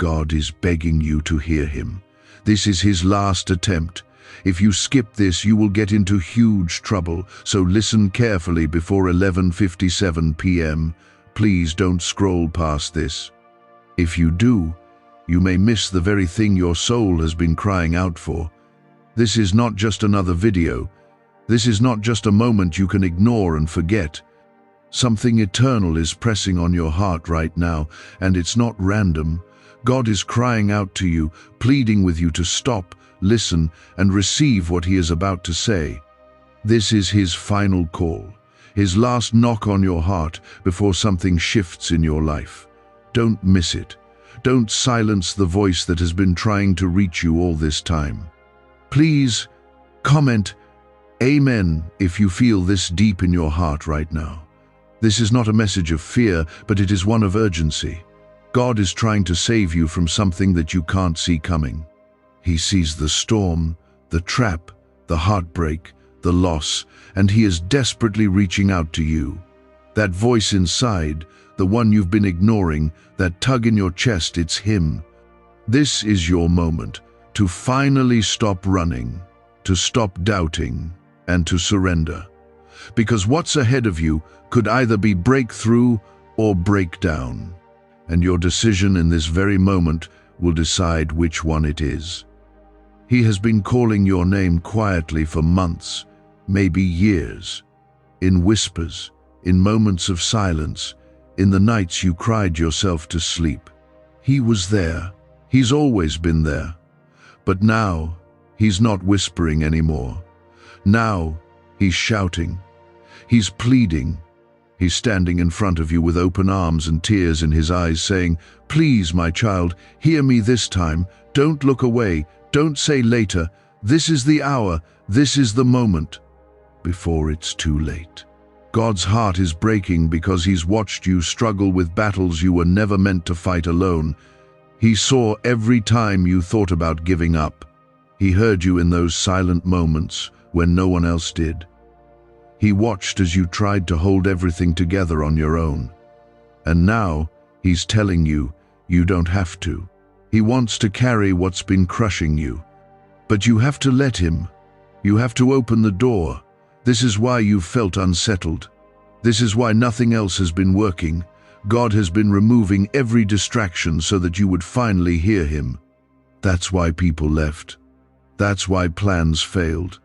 God is begging you to hear him. This is his last attempt. If you skip this, you will get into huge trouble, so listen carefully before 11:57 p.m. Please don't scroll past this. If you do, you may miss the very thing your soul has been crying out for. This is not just another video. This is not just a moment you can ignore and forget. Something eternal is pressing on your heart right now, and it's not random. God is crying out to you, pleading with you to stop, listen, and receive what he is about to say. This is his final call, his last knock on your heart before something shifts in your life. Don't miss it. Don't silence the voice that has been trying to reach you all this time. Please comment Amen if you feel this deep in your heart right now. This is not a message of fear, but it is one of urgency. God is trying to save you from something that you can't see coming. He sees the storm, the trap, the heartbreak, the loss, and he is desperately reaching out to you. That voice inside, the one you've been ignoring, that tug in your chest, it's him. This is your moment to finally stop running, to stop doubting, and to surrender. Because what's ahead of you could either be breakthrough or breakdown. And your decision in this very moment will decide which one it is. He has been calling your name quietly for months, maybe years, in whispers, in moments of silence, in the nights you cried yourself to sleep. He was there. He's always been there. But now, he's not whispering anymore. Now, he's shouting. He's pleading. He's standing in front of you with open arms and tears in his eyes, saying, "Please, my child, hear me this time. Don't look away. Don't say later. This is the hour. This is the moment." Before it's too late. God's heart is breaking because he's watched you struggle with battles you were never meant to fight alone. He saw every time you thought about giving up. He heard you in those silent moments when no one else did. He watched as you tried to hold everything together on your own. And now, he's telling you, you don't have to. He wants to carry what's been crushing you. But you have to let him. You have to open the door. This is why you've felt unsettled. This is why nothing else has been working. God has been removing every distraction so that you would finally hear him. That's why people left. That's why plans failed.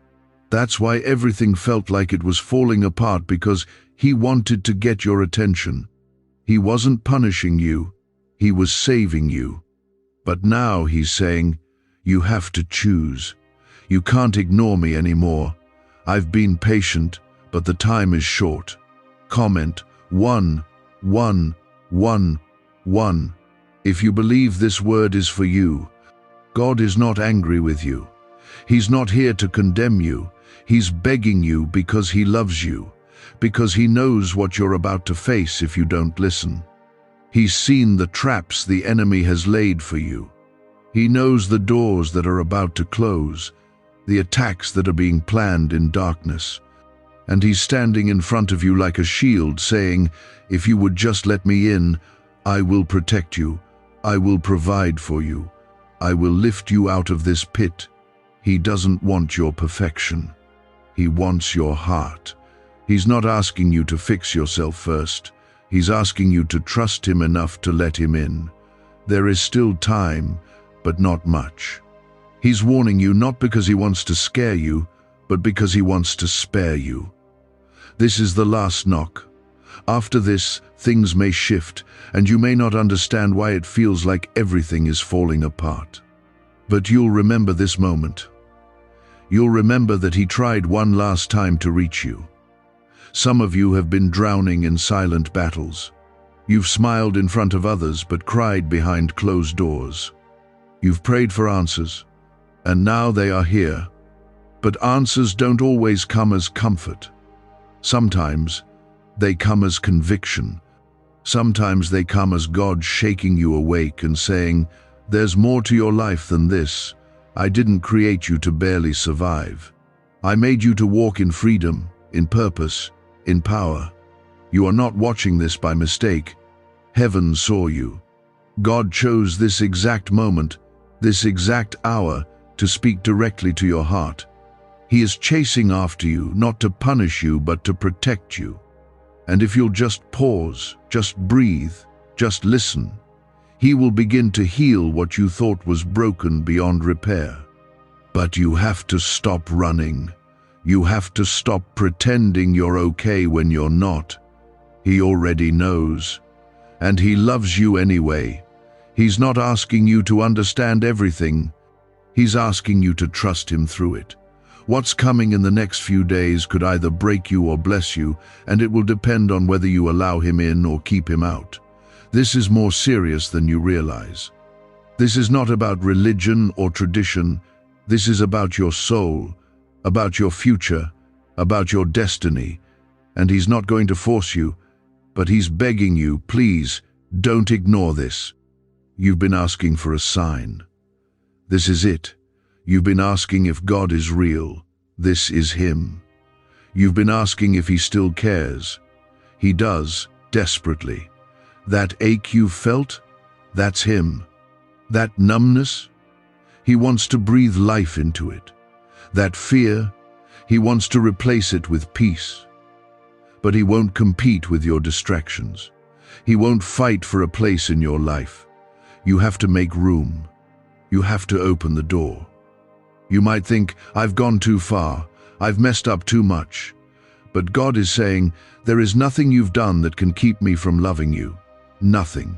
That's why everything felt like it was falling apart, because he wanted to get your attention. He wasn't punishing you. He was saving you. But now he's saying, you have to choose. You can't ignore me anymore. I've been patient, but the time is short. Comment 1, 1, 1, 1. If you believe this word is for you. God is not angry with you. He's not here to condemn you. He's begging you because he loves you, because he knows what you're about to face if you don't listen. He's seen the traps the enemy has laid for you. He knows the doors that are about to close, the attacks that are being planned in darkness. And he's standing in front of you like a shield, saying, if you would just let me in, I will protect you. I will provide for you. I will lift you out of this pit. He doesn't want your perfection. He wants your heart. He's not asking you to fix yourself first. He's asking you to trust him enough to let him in. There is still time, but not much. He's warning you not because he wants to scare you, but because he wants to spare you. This is the last knock. After this, things may shift, and you may not understand why it feels like everything is falling apart. But you'll remember this moment. You'll remember that he tried one last time to reach you. Some of you have been drowning in silent battles. You've smiled in front of others, but cried behind closed doors. You've prayed for answers, and now they are here. But answers don't always come as comfort. Sometimes they come as conviction. Sometimes they come as God shaking you awake and saying, there's more to your life than this. I didn't create you to barely survive. I made you to walk in freedom, in purpose, in power. You are not watching this by mistake. Heaven saw you. God chose this exact moment, this exact hour, to speak directly to your heart. He is chasing after you, not to punish you, but to protect you. And if you'll just pause, just breathe, just listen, He will begin to heal what you thought was broken beyond repair. But you have to stop running. You have to stop pretending you're okay when you're not. He already knows. And He loves you anyway. He's not asking you to understand everything. He's asking you to trust Him through it. What's coming in the next few days could either break you or bless you, and it will depend on whether you allow Him in or keep Him out. This is more serious than you realize. This is not about religion or tradition. This is about your soul, about your future, about your destiny. And He's not going to force you, but He's begging you, please, don't ignore this. You've been asking for a sign. This is it. You've been asking if God is real. This is Him. You've been asking if He still cares. He does, desperately. That ache you've felt, that's Him. That numbness, He wants to breathe life into it. That fear, He wants to replace it with peace. But He won't compete with your distractions. He won't fight for a place in your life. You have to make room. You have to open the door. You might think, I've gone too far. I've messed up too much. But God is saying, there is nothing you've done that can keep me from loving you. Nothing.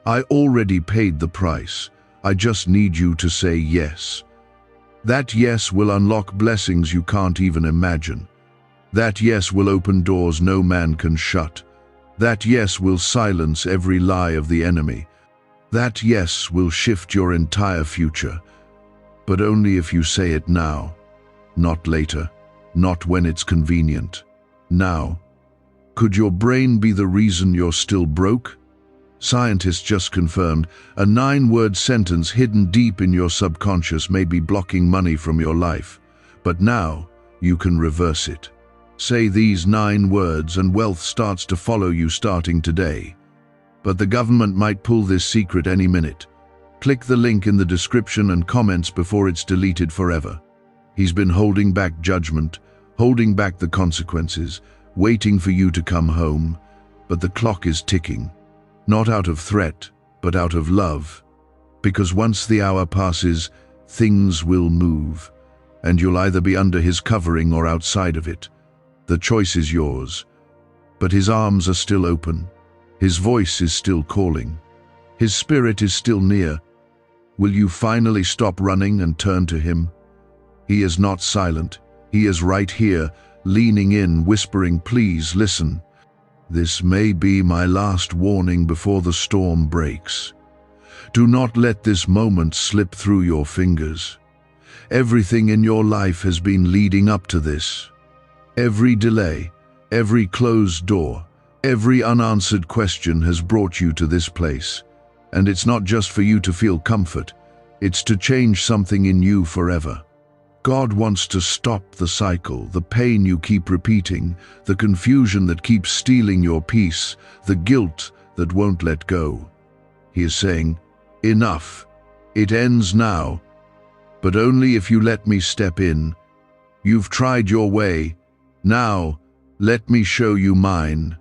I already paid the price. I just need you to say yes. That yes will unlock blessings you can't even imagine. That yes will open doors no man can shut. That yes will silence every lie of the enemy. That yes will shift your entire future. But only if you say it now, not later, not when it's convenient. Now. Could your brain be the reason you're still broke? Scientists just confirmed a 9-word sentence hidden deep in your subconscious may be blocking money from your life. But now, you can reverse it. Say these 9 words and wealth starts to follow you starting today. But the government might pull this secret any minute. Click the link in the description and comments before it's deleted forever. He's been holding back judgment, holding back the consequences, waiting for you to come home. But the clock is ticking. Not out of threat, but out of love. Because once the hour passes, things will move. And you'll either be under His covering or outside of it. The choice is yours. But His arms are still open. His voice is still calling. His spirit is still near. Will you finally stop running and turn to Him? He is not silent. He is right here, leaning in, whispering, please listen. This may be my last warning before the storm breaks. Do not let this moment slip through your fingers. Everything in your life has been leading up to this. Every delay, every closed door, every unanswered question has brought you to this place. And it's not just for you to feel comfort, it's to change something in you forever. God wants to stop the cycle, the pain you keep repeating, the confusion that keeps stealing your peace, the guilt that won't let go. He is saying, enough. It ends now, but only if you let me step in. You've tried your way. Now, let me show you mine.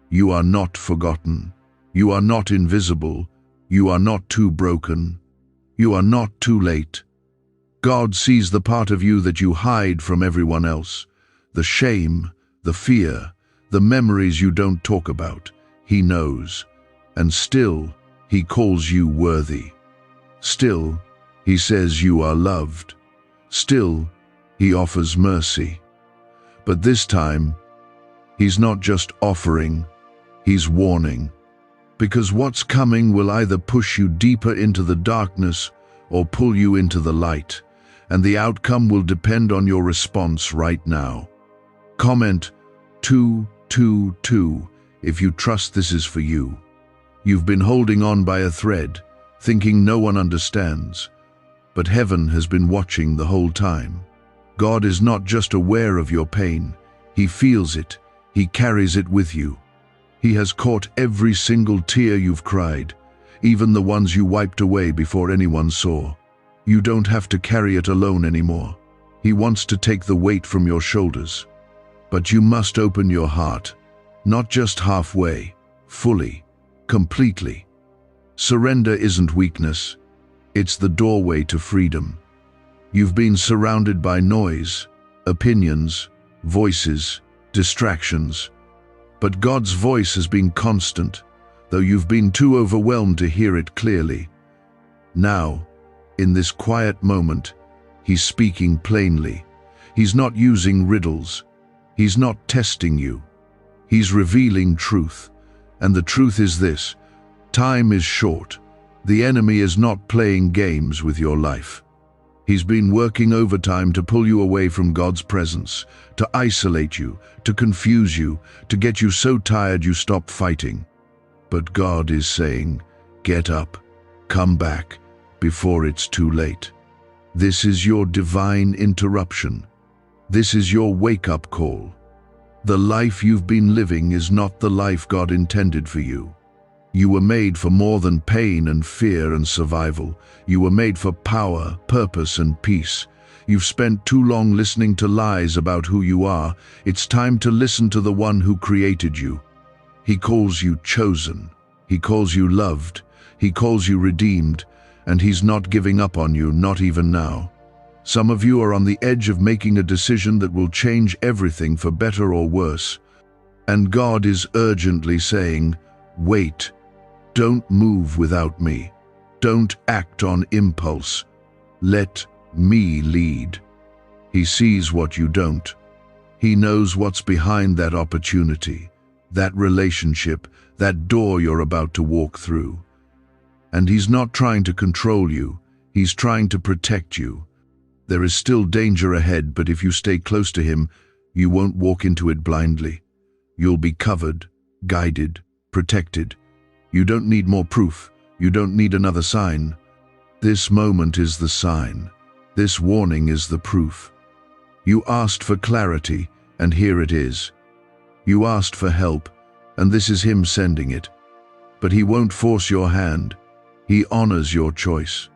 You are not forgotten. You are not invisible. You are not too broken. You are not too late. God sees the part of you that you hide from everyone else. The shame, the fear, the memories you don't talk about. He knows. And still, He calls you worthy. Still, He says you are loved. Still, He offers mercy. But this time, He's not just offering, He's warning. Because what's coming will either push you deeper into the darkness or pull you into the light. And the outcome will depend on your response right now. Comment 222 if you trust this is for you. You've been holding on by a thread, thinking no one understands. But heaven has been watching the whole time. God is not just aware of your pain. He feels it. He carries it with you. He has caught every single tear you've cried, even the ones you wiped away before anyone saw. You don't have to carry it alone anymore. He wants to take the weight from your shoulders. But you must open your heart, not just halfway, fully, completely. Surrender isn't weakness. It's the doorway to freedom. You've been surrounded by noise, opinions, voices, distractions. But God's voice has been constant, though you've been too overwhelmed to hear it clearly. Now, in this quiet moment, He's speaking plainly. He's not using riddles. He's not testing you. He's revealing truth. And the truth is this: time is short. The enemy is not playing games with your life. He's been working overtime to pull you away from God's presence, to isolate you, to confuse you, to get you so tired you stop fighting. But God is saying, get up, come back, before it's too late. This is your divine interruption. This is your wake-up call. The life you've been living is not the life God intended for you. You were made for more than pain and fear and survival. You were made for power, purpose, and peace. You've spent too long listening to lies about who you are. It's time to listen to the one who created you. He calls you chosen. He calls you loved. He calls you redeemed. And He's not giving up on you, not even now. Some of you are on the edge of making a decision that will change everything for better or worse. And God is urgently saying, wait. Don't move without me. Don't act on impulse. Let me lead. He sees what you don't. He knows what's behind that opportunity, that relationship, that door you're about to walk through. And He's not trying to control you. He's trying to protect you. There is still danger ahead, but if you stay close to Him, you won't walk into it blindly. You'll be covered, guided, protected. You don't need more proof. You don't need another sign. This moment is the sign. This warning is the proof. You asked for clarity, and here it is. You asked for help, and this is Him sending it. But He won't force your hand. He honors your choice.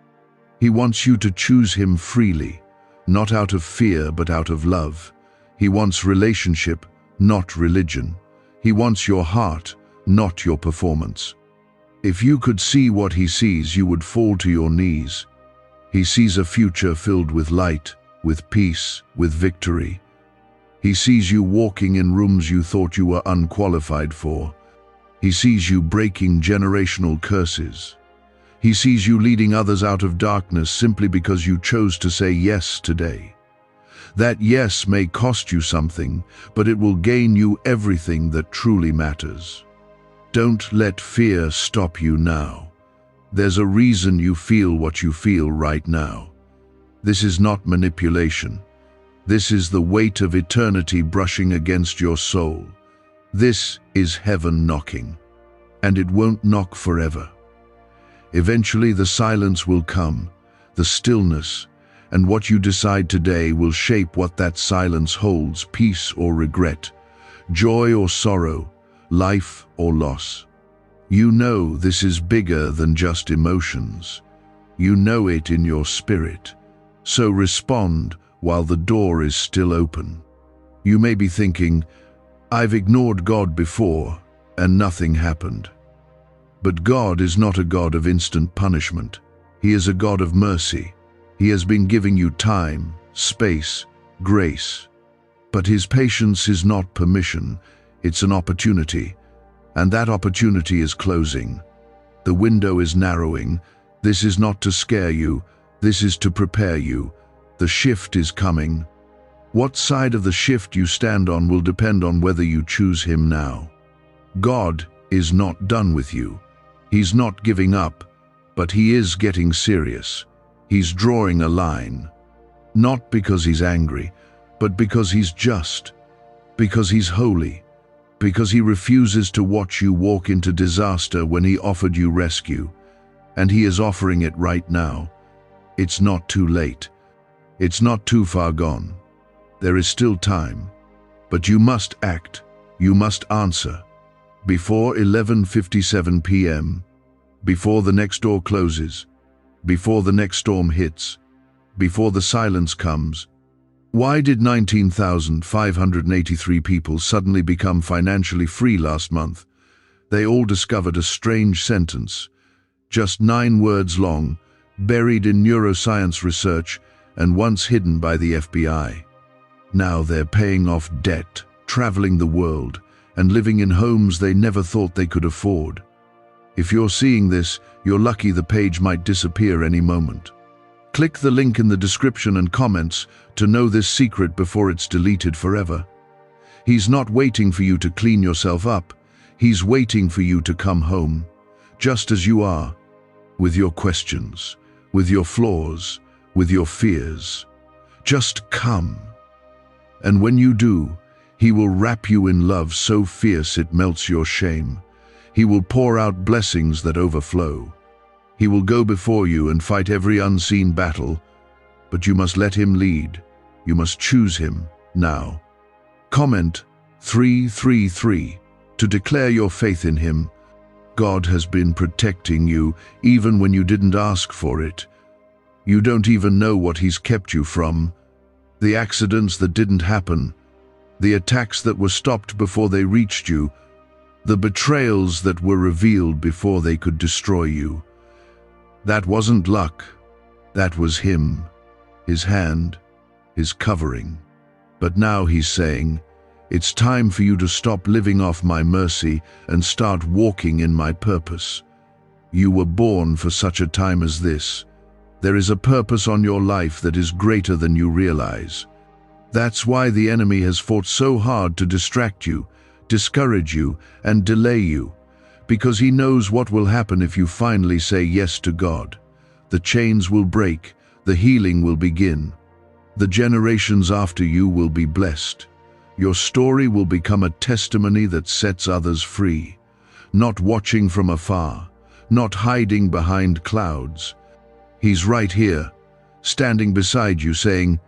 He wants you to choose Him freely, not out of fear but out of love. He wants relationship, not religion. He wants your heart, not your performance. If you could see what He sees, you would fall to your knees. He sees a future filled with light, with peace, with victory. He sees you walking in rooms you thought you were unqualified for. He sees you breaking generational curses. He sees you leading others out of darkness simply because you chose to say yes today. That yes may cost you something, but it will gain you everything that truly matters. Don't let fear stop you now. There's a reason you feel what you feel right now. This is not manipulation. This is the weight of eternity brushing against your soul. This is heaven knocking. And it won't knock forever. Eventually the silence will come, the stillness, and what you decide today will shape what that silence holds: peace or regret, joy or sorrow, life or loss. You know this is bigger than just emotions. You know it in your spirit. So respond while the door is still open. You may be thinking, I've ignored God before and nothing happened. But God is not a God of instant punishment. He is a God of mercy. He has been giving you time, space, grace. But His patience is not permission. It's an opportunity, and that opportunity is closing. The window is narrowing. This is not to scare you. This is to prepare you. The shift is coming. What side of the shift you stand on will depend on whether you choose Him now. God is not done with you. He's not giving up, but He is getting serious. He's drawing a line. Not because He's angry, but because He's just. Because He's holy. Because He refuses to watch you walk into disaster when He offered you rescue. And He is offering it right now. It's not too late. It's not too far gone. There is still time. But you must act. You must answer. Before 11:57 p.m., before the next door closes, before the next storm hits, before the silence comes. Why did 19,583 people suddenly become financially free last month? They all discovered a strange sentence, just 9 words long, buried in neuroscience research and once hidden by the FBI. Now they're paying off debt, traveling the world, and living in homes they never thought they could afford. If you're seeing this, you're lucky the page might disappear any moment. Click the link in the description and comments to know this secret before it's deleted forever. He's not waiting for you to clean yourself up. He's waiting for you to come home, just as you are, with your questions, with your flaws, with your fears. Just come. And when you do, he will wrap you in love so fierce it melts your shame. He will pour out blessings that overflow. He will go before you and fight every unseen battle, but you must let him lead. You must choose him now. Comment 333 to declare your faith in him. God has been protecting you even when you didn't ask for it. You don't even know what he's kept you from. The accidents that didn't happen, the attacks that were stopped before they reached you, the betrayals that were revealed before they could destroy you. That wasn't luck. That was him, his hand, his covering. But now he's saying, it's time for you to stop living off my mercy and start walking in my purpose. You were born for such a time as this. There is a purpose on your life that is greater than you realize. That's why the enemy has fought so hard to distract you, discourage you, and delay you. Because he knows what will happen if you finally say yes to God. The chains will break, the healing will begin. The generations after you will be blessed. Your story will become a testimony that sets others free. Not watching from afar, not hiding behind clouds. He's right here, standing beside you saying,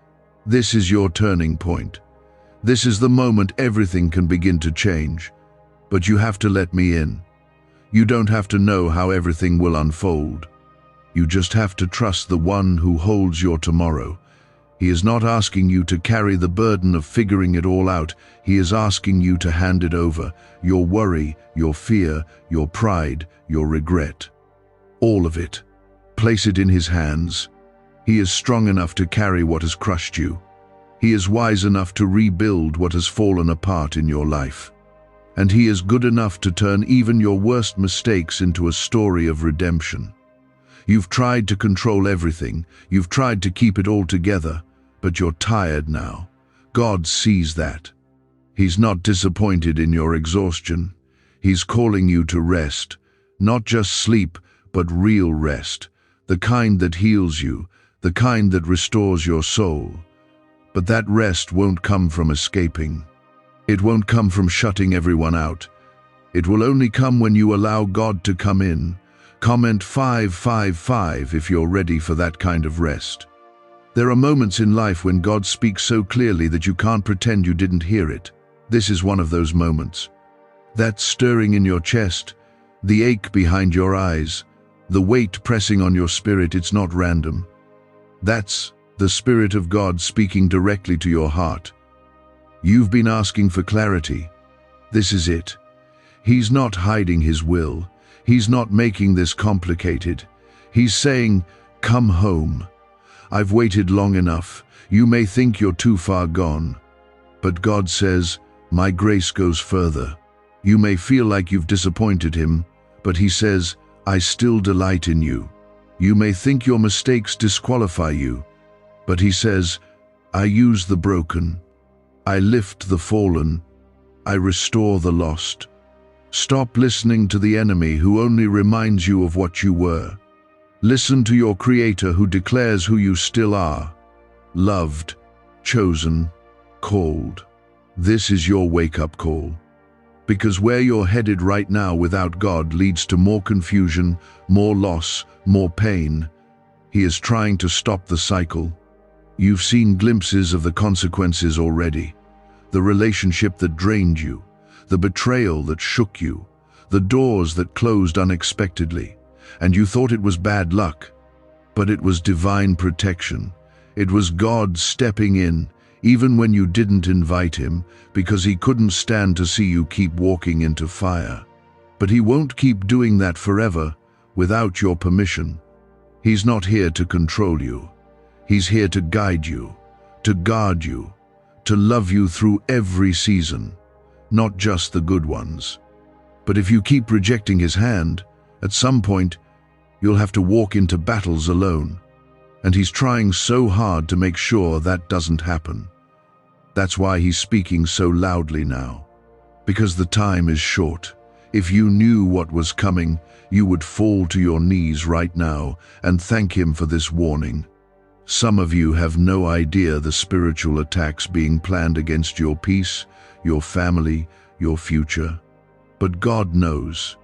this is your turning point. This is the moment everything can begin to change. But you have to let me in. You don't have to know how everything will unfold. You just have to trust the one who holds your tomorrow. He is not asking you to carry the burden of figuring it all out. He is asking you to hand it over. Your worry, your fear, your pride, your regret. All of it. Place it in his hands. He is strong enough to carry what has crushed you. He is wise enough to rebuild what has fallen apart in your life. And he is good enough to turn even your worst mistakes into a story of redemption. You've tried to control everything, you've tried to keep it all together, but you're tired now. God sees that. He's not disappointed in your exhaustion. He's calling you to rest, not just sleep, but real rest, the kind that heals you, the kind that restores your soul. But that rest won't come from escaping. It won't come from shutting everyone out. It will only come when you allow God to come in. Comment 555 if you're ready for that kind of rest. There are moments in life when God speaks so clearly that you can't pretend you didn't hear it. This is one of those moments. That stirring in your chest, the ache behind your eyes, the weight pressing on your spirit, it's not random. That's the Spirit of God speaking directly to your heart. You've been asking for clarity. This is it. He's not hiding his will. He's not making this complicated. He's saying, come home. I've waited long enough. You may think you're too far gone. But God says, my grace goes further. You may feel like you've disappointed him, but he says, I still delight in you. You may think your mistakes disqualify you, but he says, I use the broken. I lift the fallen. I restore the lost. Stop listening to the enemy who only reminds you of what you were. Listen to your Creator who declares who you still are. Loved, chosen, called. This is your wake-up call. Because where you're headed right now without God leads to more confusion, more loss, more pain. He is trying to stop the cycle. You've seen glimpses of the consequences already. The relationship that drained you, the betrayal that shook you, the doors that closed unexpectedly. and you thought it was bad luck. But it was divine protection. It was God stepping in, even when you didn't invite him, because he couldn't stand to see you keep walking into fire. But he won't keep doing that forever, without your permission. He's not here to control you. He's here to guide you, to guard you, to love you through every season, not just the good ones. But if you keep rejecting his hand, at some point, you'll have to walk into battles alone. And he's trying so hard to make sure that doesn't happen. That's why he's speaking so loudly now. Because the time is short. If you knew what was coming, you would fall to your knees right now and thank him for this warning. Some of you have no idea the spiritual attacks being planned against your peace, your family, your future. But God knows.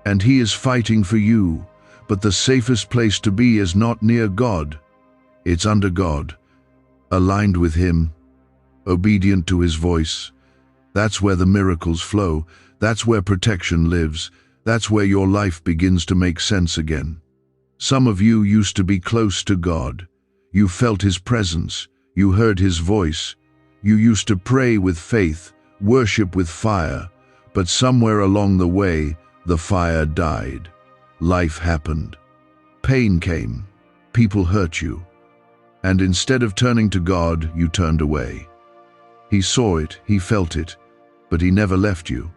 And he is fighting for you. But the safest place to be is not near God. It's under God, aligned with him, obedient to his voice. That's where the miracles flow. That's where protection lives. That's where your life begins to make sense again. Some of you used to be close to God. You felt his presence. You heard his voice. You used to pray with faith, worship with fire. But somewhere along the way, the fire died. Life happened. Pain came. People hurt you. And instead of turning to God, you turned away. He saw it, he felt it, but he never left you.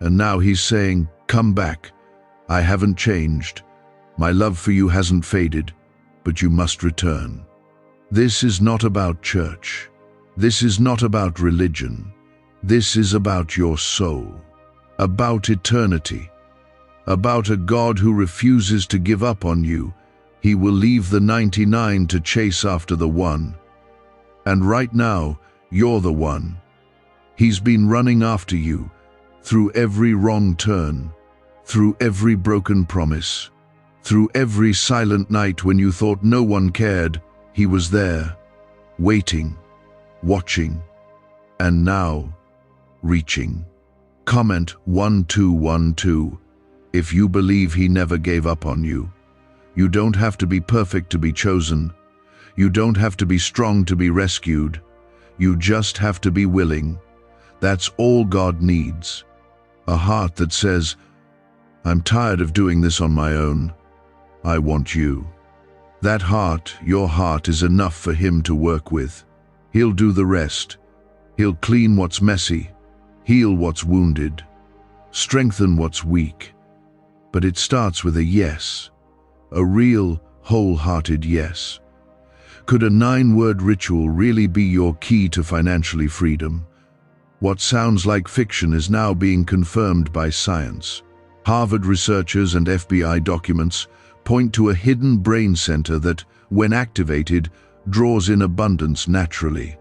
And now he's saying, come back. I haven't changed. My love for you hasn't faded, but you must return. This is not about church. This is not about religion. This is about your soul, about eternity, about a God who refuses to give up on you. He will leave the 99 to chase after the one. And right now, you're the one. He's been running after you through every wrong turn, through every broken promise, through every silent night when you thought no one cared. He was there, waiting, watching, and now, reaching. Comment 1212 if you believe he never gave up on you. You don't have to be perfect to be chosen. You don't have to be strong to be rescued. You just have to be willing. That's all God needs. A heart that says, I'm tired of doing this on my own. I want you. That heart, your heart, is enough for him to work with. He'll do the rest. He'll clean what's messy, heal what's wounded, strengthen what's weak. But it starts with a yes. A real, wholehearted yes. Could a 9-word ritual really be your key to financially freedom? What sounds like fiction is now being confirmed by science. Harvard researchers and FBI documents point to a hidden brain center that, when activated, draws in abundance naturally.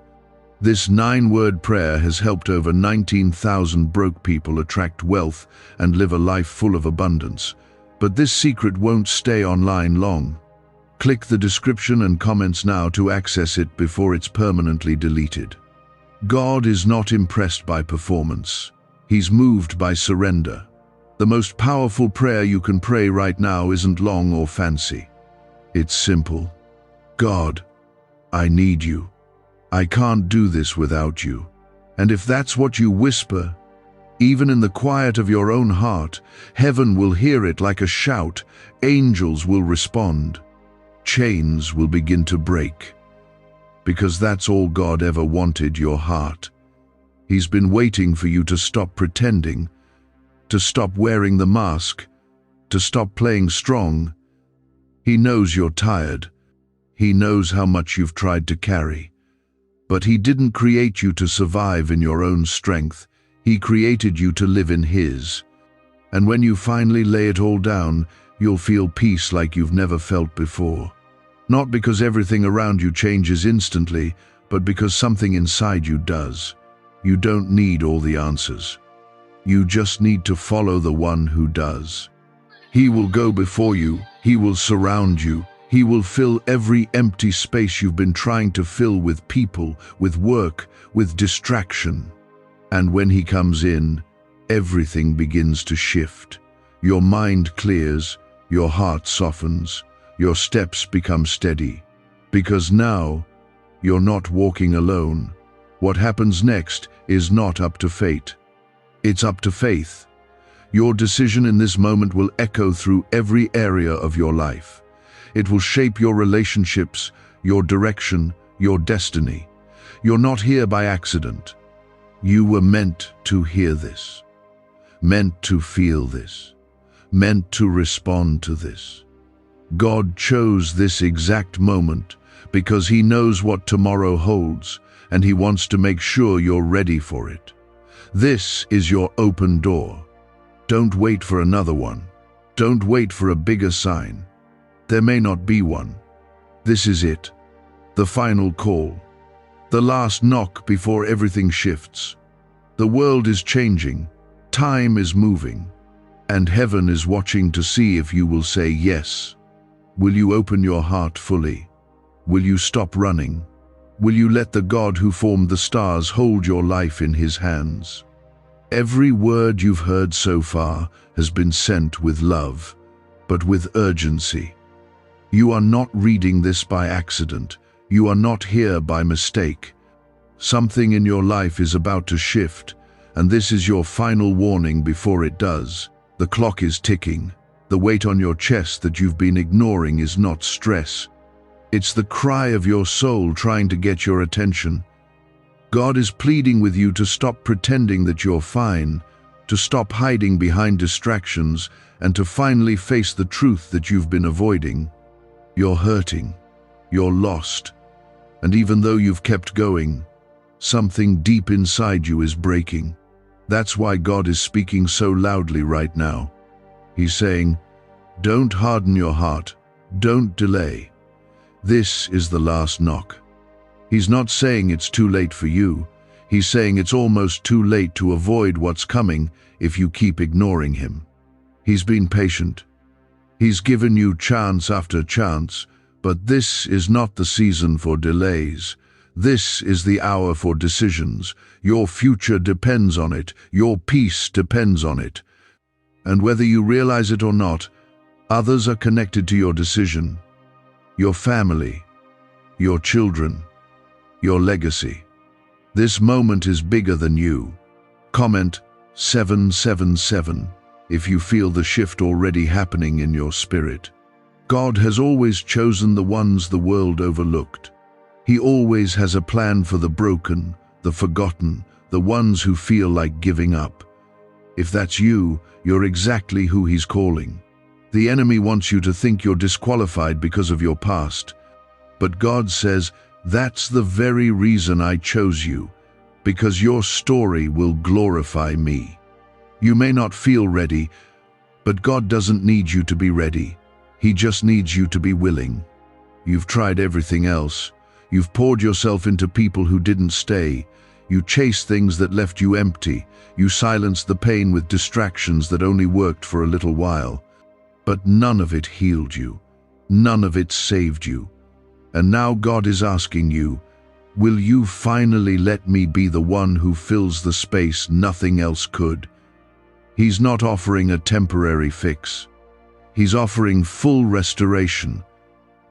This 9-word prayer has helped over 19,000 broke people attract wealth and live a life full of abundance. But this secret won't stay online long. Click the description and comments now to access it before it's permanently deleted. God is not impressed by performance. He's moved by surrender. The most powerful prayer you can pray right now isn't long or fancy. It's simple. God, I need you. I can't do this without you. And if that's what you whisper, even in the quiet of your own heart, heaven will hear it like a shout. Angels will respond. Chains will begin to break. Because that's all God ever wanted, your heart. He's been waiting for you to stop pretending, to stop wearing the mask, to stop playing strong. He knows you're tired. He knows how much you've tried to carry. But he didn't create you to survive in your own strength. He created you to live in his. And when you finally lay it all down, you'll feel peace like you've never felt before. Not because everything around you changes instantly, but because something inside you does. You don't need all the answers. You just need to follow the one who does. He will go before you. He will surround you. He will fill every empty space you've been trying to fill with people, with work, with distraction. And when he comes in, everything begins to shift. Your mind clears, Your heart softens, your steps become steady. Because now, you're not walking alone. What happens next is not up to fate. It's up to faith. Your decision in this moment will echo through every area of your life. It will shape your relationships, your direction, your destiny. You're not here by accident. You were meant to hear this, meant to feel this, meant to respond to this. God chose this exact moment because He knows what tomorrow holds, and He wants to make sure you're ready for it. This is your open door. Don't wait for another one. Don't wait for a bigger sign. There may not be one. This is it. The final call. The last knock before everything shifts. The world is changing. Time is moving. And heaven is watching to see if you will say yes. Will you open your heart fully? Will you stop running? Will you let the God who formed the stars hold your life in His hands? Every word you've heard so far has been sent with love, but with urgency. You are not reading this by accident. You are not here by mistake. Something in your life is about to shift, and this is your final warning before it does. The clock is ticking. The weight on your chest that you've been ignoring is not stress. It's the cry of your soul trying to get your attention. God is pleading with you to stop pretending that you're fine, to stop hiding behind distractions, and to finally face the truth that you've been avoiding. You're hurting. You're lost. And even though you've kept going, something deep inside you is breaking. That's why God is speaking so loudly right now. He's saying, don't harden your heart. Don't delay. This is the last knock. He's not saying it's too late for you. He's saying it's almost too late to avoid what's coming if you keep ignoring Him. He's been patient. He's given you chance after chance, but this is not the season for delays. This is the hour for decisions. Your future depends on it. Your peace depends on it. And whether you realize it or not, others are connected to your decision. Your family, your children, your legacy. This moment is bigger than you. Comment 777 if you feel the shift already happening in your spirit. God has always chosen the ones the world overlooked. He always has a plan for the broken, the forgotten, the ones who feel like giving up. If that's you, you're exactly who He's calling. The enemy wants you to think you're disqualified because of your past. But God says, that's the very reason I chose you, because your story will glorify me. You may not feel ready, but God doesn't need you to be ready. He just needs you to be willing. You've tried everything else. You've poured yourself into people who didn't stay. You chased things that left you empty. You silenced the pain with distractions that only worked for a little while. But none of it healed you. None of it saved you. And now God is asking you, will you finally let me be the one who fills the space nothing else could? He's not offering a temporary fix. He's offering full restoration,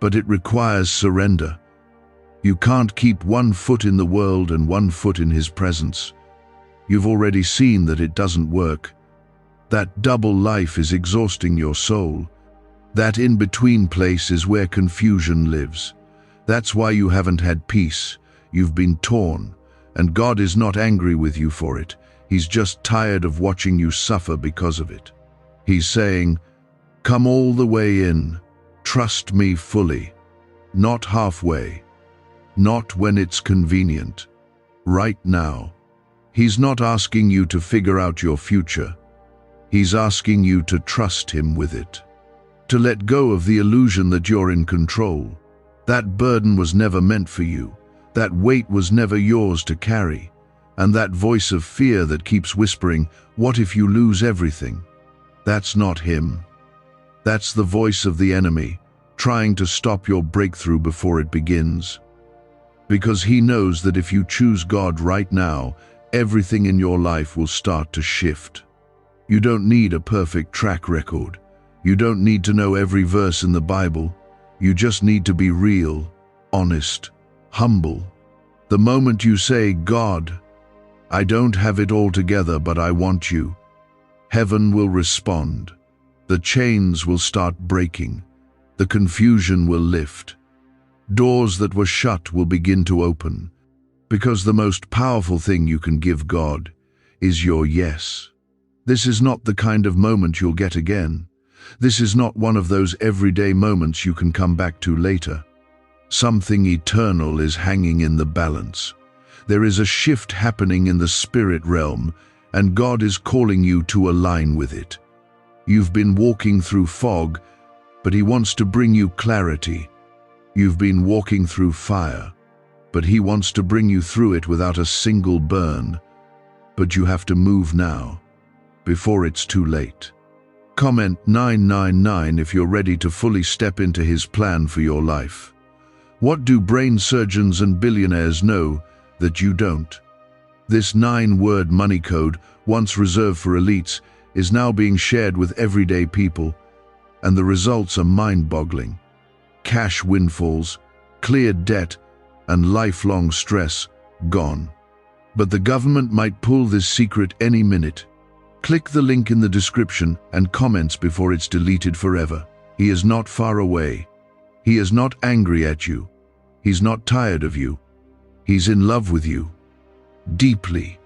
but it requires surrender. You can't keep one foot in the world and one foot in His presence. You've already seen that it doesn't work. That double life is exhausting your soul. That in-between place is where confusion lives. That's why you haven't had peace. You've been torn, and God is not angry with you for it. He's just tired of watching you suffer because of it. He's saying, come all the way in. Trust me fully. Not halfway. Not when it's convenient. Right now. He's not asking you to figure out your future. He's asking you to trust Him with it. To let go of the illusion that you're in control. That burden was never meant for you. That weight was never yours to carry. And that voice of fear that keeps whispering, what if you lose everything? That's not Him. That's the voice of the enemy, trying to stop your breakthrough before it begins. Because he knows that if you choose God right now, everything in your life will start to shift. You don't need a perfect track record. You don't need to know every verse in the Bible. You just need to be real, honest, humble. The moment you say, God, I don't have it all together, but I want you, heaven will respond. The chains will start breaking. The confusion will lift. Doors that were shut will begin to open. Because the most powerful thing you can give God is your yes. This is not the kind of moment you'll get again. This is not one of those everyday moments you can come back to later. Something eternal is hanging in the balance. There is a shift happening in the spirit realm, and God is calling you to align with it. You've been walking through fog, but He wants to bring you clarity. You've been walking through fire, but He wants to bring you through it without a single burn. But you have to move now, before it's too late. Comment 999 if you're ready to fully step into His plan for your life. What do brain surgeons and billionaires know that you don't? This 9-word money code, once reserved for elites, is now being shared with everyday people, and the results are mind-boggling. Cash windfalls, cleared debt, and lifelong stress gone. But the government might pull this secret any minute. Click the link in the description and comments before it's deleted forever. He is not far away. He is not angry at you. He's not tired of you. He's in love with you. Deeply.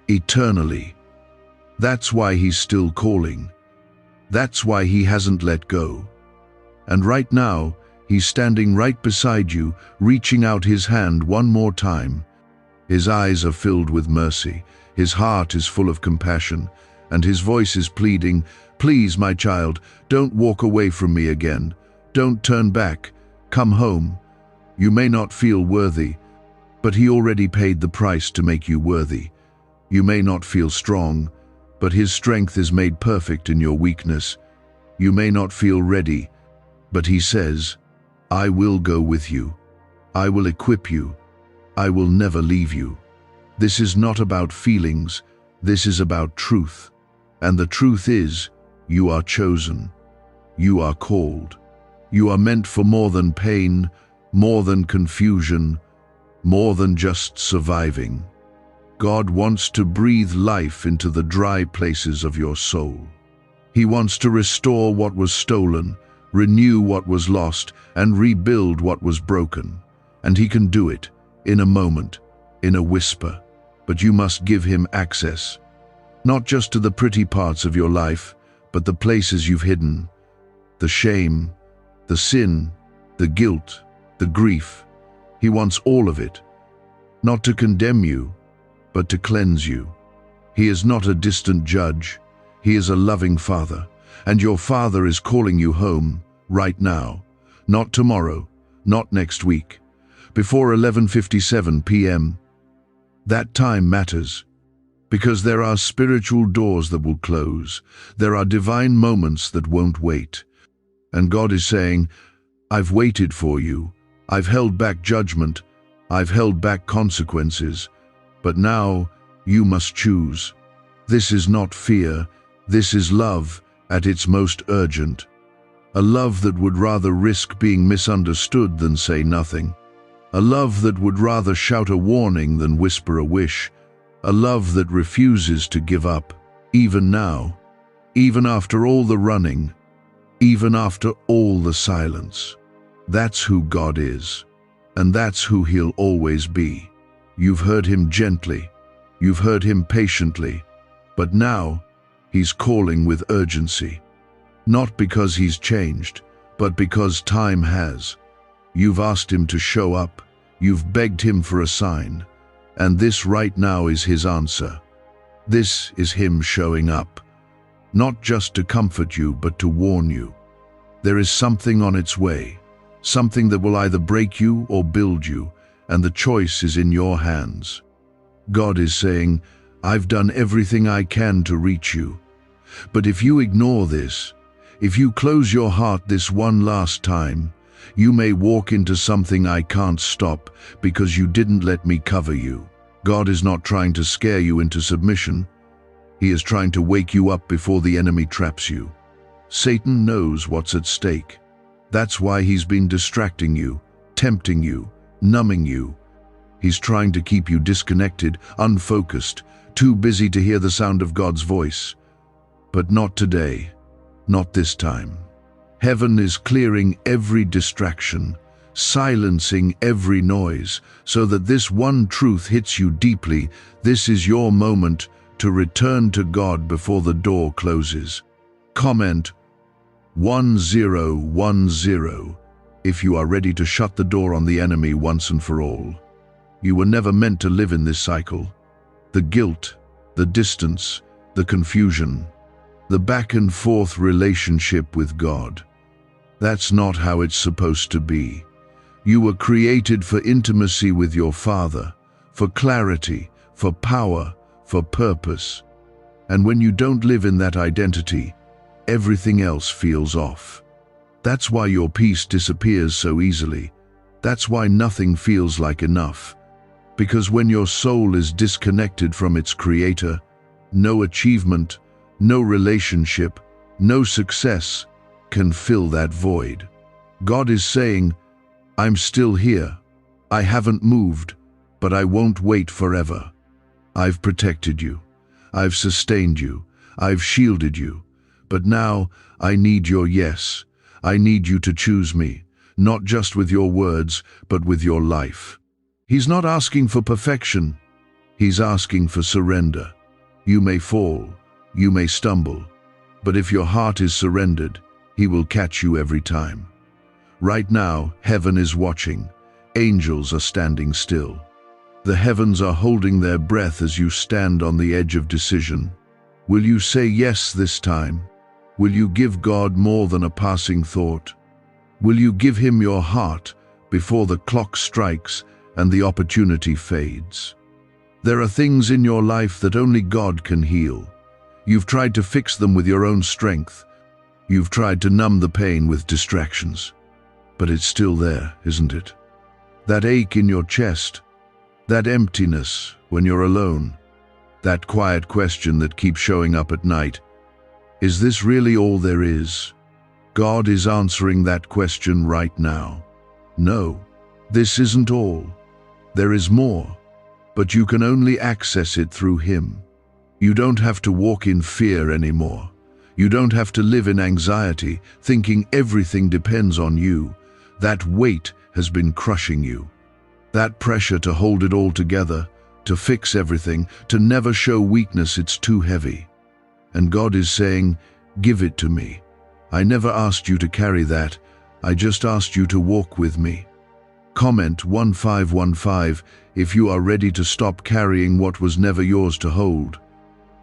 Eternally. That's why He's still calling. That's why He hasn't let go. And right now, He's standing right beside you, reaching out His hand one more time. His eyes are filled with mercy. His heart is full of compassion. And His voice is pleading, please, my child, don't walk away from me again. Don't turn back. Come home. You may not feel worthy, but He already paid the price to make you worthy. You may not feel strong, but His strength is made perfect in your weakness. You may not feel ready, but He says, I will go with you. I will equip you. I will never leave you. This is not about feelings. This is about truth. And the truth is, you are chosen. You are called. You are meant for more than pain, more than confusion, more than just surviving. God wants to breathe life into the dry places of your soul. He wants to restore what was stolen, renew what was lost, and rebuild what was broken. And He can do it in a moment, in a whisper. But you must give Him access. Not just to the pretty parts of your life, but the places you've hidden. The shame, the sin, the guilt, the grief. He wants all of it. Not to condemn you, but to cleanse you. He is not a distant judge. He is a loving Father. And your Father is calling you home, right now. Not tomorrow, not next week. Before 11:57 p.m. That time matters. Because there are spiritual doors that will close. There are divine moments that won't wait. And God is saying, I've waited for you. I've held back judgment. I've held back consequences. But now you must choose. This is not fear. This is love at its most urgent. A love that would rather risk being misunderstood than say nothing. A love that would rather shout a warning than whisper a wish. A love that refuses to give up, even now, even after all the running, even after all the silence. That's who God is, and that's who He'll always be. You've heard Him gently, you've heard Him patiently, but now He's calling with urgency. Not because He's changed, but because time has. You've asked Him to show up, you've begged Him for a sign. And this right now is His answer. This is Him showing up, not just to comfort you, but to warn you. There is something on its way, something that will either break you or build you, and the choice is in your hands. God is saying, I've done everything I can to reach you. But if you ignore this, if you close your heart this one last time, you may walk into something I can't stop because you didn't let me cover you. God is not trying to scare you into submission. He is trying to wake you up before the enemy traps you. Satan knows what's at stake. That's why he's been distracting you, tempting you, numbing you. He's trying to keep you disconnected, unfocused, too busy to hear the sound of God's voice. But not today, not this time. Heaven is clearing every distraction, silencing every noise, so that this one truth hits you deeply. This is your moment to return to God before the door closes. Comment 1010 if you are ready to shut the door on the enemy once and for all. You were never meant to live in this cycle. The guilt, the distance, the confusion, the back and forth relationship with God. That's not how it's supposed to be. You were created for intimacy with your Father, for clarity, for power, for purpose. And when you don't live in that identity, everything else feels off. That's why your peace disappears so easily. That's why nothing feels like enough. Because when your soul is disconnected from its Creator, no achievement, no relationship, no success can fill that void. God is saying, I'm still here. I haven't moved, but I won't wait forever. I've protected you. I've sustained you. I've shielded you. But now I need your yes. I need you to choose me, not just with your words, but with your life. He's not asking for perfection. He's asking for surrender. You may fall, you may stumble, but if your heart is surrendered, He will catch you every time. Right now, heaven is watching. Angels are standing still. The heavens are holding their breath as you stand on the edge of decision. Will you say yes this time? Will you give God more than a passing thought? Will you give Him your heart before the clock strikes and the opportunity fades? There are things in your life that only God can heal. You've tried to fix them with your own strength. You've tried to numb the pain with distractions. But it's still there, isn't it? That ache in your chest, that emptiness when you're alone, that quiet question that keeps showing up at night. Is this really all there is? God is answering that question right now. No, this isn't all. There is more, but you can only access it through Him. You don't have to walk in fear anymore. You don't have to live in anxiety, thinking everything depends on you. That weight has been crushing you. That pressure to hold it all together, to fix everything, to never show weakness, it's too heavy. And God is saying, give it to me. I never asked you to carry that. I just asked you to walk with me. Comment 1515 if you are ready to stop carrying what was never yours to hold.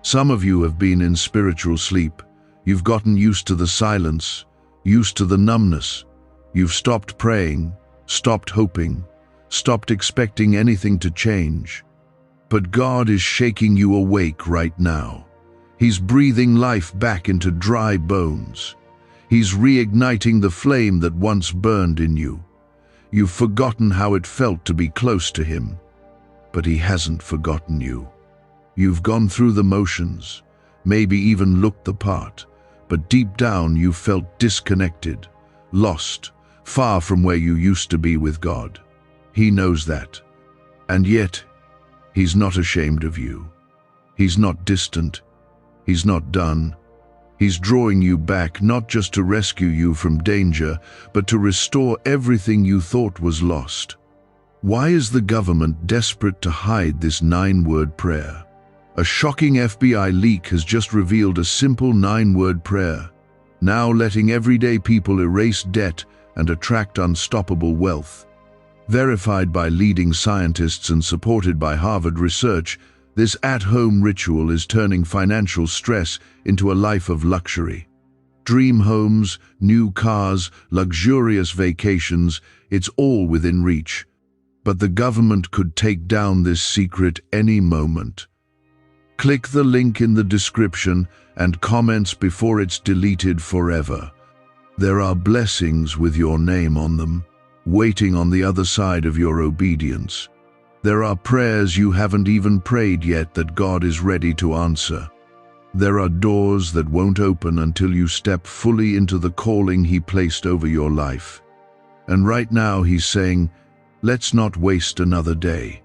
Some of you have been in spiritual sleep. You've gotten used to the silence, used to the numbness. You've stopped praying, stopped hoping, stopped expecting anything to change. But God is shaking you awake right now. He's breathing life back into dry bones. He's reigniting the flame that once burned in you. You've forgotten how it felt to be close to Him, but He hasn't forgotten you. You've gone through the motions, maybe even looked the part, but deep down you felt disconnected, lost, far from where you used to be with God. He knows that. And yet, He's not ashamed of you. He's not distant. He's not done. He's drawing you back not just to rescue you from danger, but to restore everything you thought was lost. Why is the government desperate to hide this 9-word prayer? A shocking FBI leak has just revealed a simple 9-word prayer, now letting everyday people erase debt and attract unstoppable wealth. Verified by leading scientists and supported by Harvard research, this at-home ritual is turning financial stress into a life of luxury. Dream homes, new cars, luxurious vacations, it's all within reach. But the government could take down this secret any moment. Click the link in the description and comments before it's deleted forever. There are blessings with your name on them, waiting on the other side of your obedience. There are prayers you haven't even prayed yet that God is ready to answer. There are doors that won't open until you step fully into the calling He placed over your life. And right now He's saying, let's not waste another day.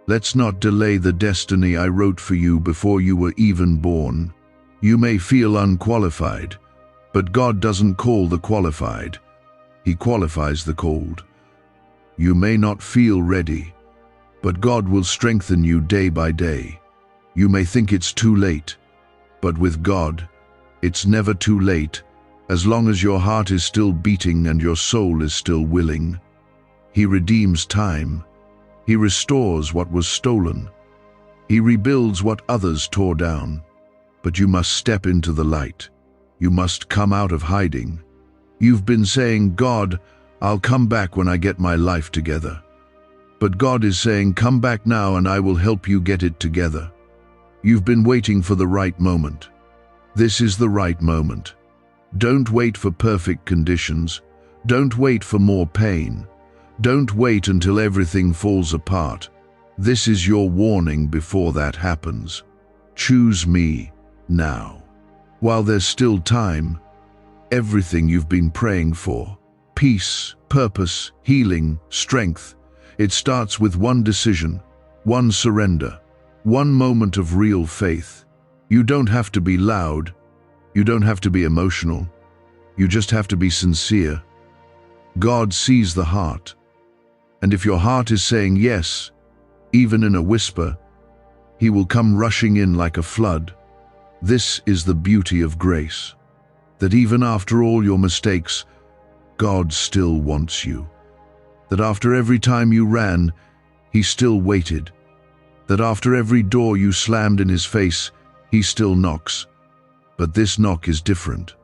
Let's not delay the destiny I wrote for you before you were even born. You may feel unqualified, but God doesn't call the qualified. He qualifies the called. You may not feel ready, but God will strengthen you day by day. You may think it's too late, but with God, it's never too late, as long as your heart is still beating and your soul is still willing. He redeems time. He restores what was stolen. He rebuilds what others tore down. But you must step into the light. You must come out of hiding. You've been saying, God, I'll come back when I get my life together. But God is saying, come back now and I will help you get it together. You've been waiting for the right moment. This is the right moment. Don't wait for perfect conditions. Don't wait for more pain. Don't wait until everything falls apart. This is your warning before that happens. Choose me now. While there's still time, everything you've been praying for, peace, purpose, healing, strength, it starts with one decision, one surrender, one moment of real faith. You don't have to be loud. You don't have to be emotional. You just have to be sincere. God sees the heart. And if your heart is saying yes, even in a whisper, He will come rushing in like a flood. This is the beauty of grace, that even after all your mistakes, God still wants you. That after every time you ran, He still waited. That after every door you slammed in His face, He still knocks. But this knock is different.